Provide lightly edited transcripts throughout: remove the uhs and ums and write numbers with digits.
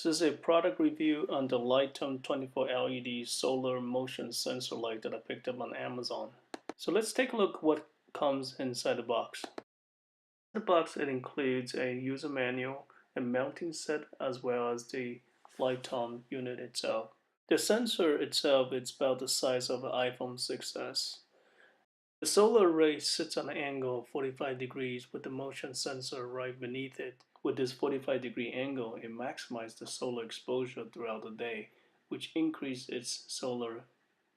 This is a product review on the Lighttone 24 LED solar motion sensor light that I picked up on Amazon. So let's take a look what comes inside the box. In the box it includes a user manual, a mounting set, as well as the Lighttone unit itself. The sensor itself is about the size of an iPhone 6s. The solar array sits on an angle of 45 degrees with the motion sensor right beneath it. With this 45-degree angle, it maximizes the solar exposure throughout the day, which increases its solar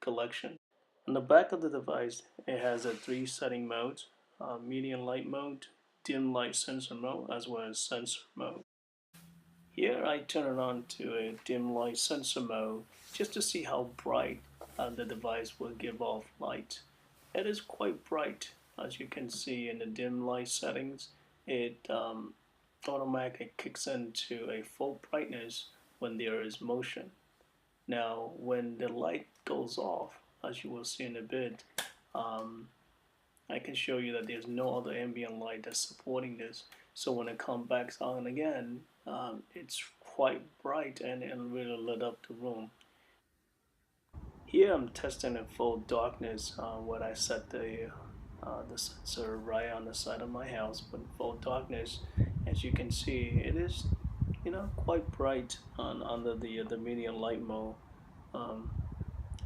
collection. On the back of the device, it has a 3 setting modes: medium light mode, dim light sensor mode, as well as sensor mode. Here I turn it on to a dim light sensor mode just to see how bright the device will give off light. It is quite bright, as you can see in the dim light settings. It automatically kicks into a full brightness when there is motion. Now when the light goes off, as you will see in a bit, I can show you that there's no other ambient light that's supporting this. So when it comes back on again, it's quite bright and it really lit up the room. Here I'm testing in full darkness when I set the sensor right on the side of my house with full darkness. As you can see, it is quite bright under the medium light mode. Um,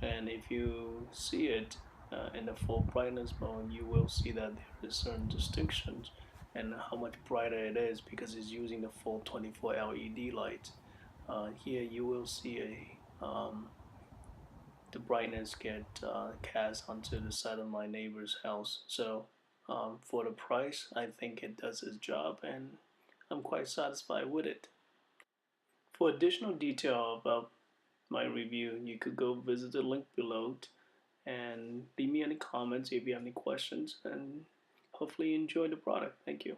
and if you see it in the full brightness mode, you will see that there is certain distinctions and how much brighter it is because it's using the full 24 LED light. Here you will see the brightness get cast onto the side of my neighbor's house. So for the price, I think it does its job and I'm quite satisfied with it. For additional detail about my review, you could go visit the link below and leave me any comments if you have any questions, and hopefully you enjoy the product. Thank you.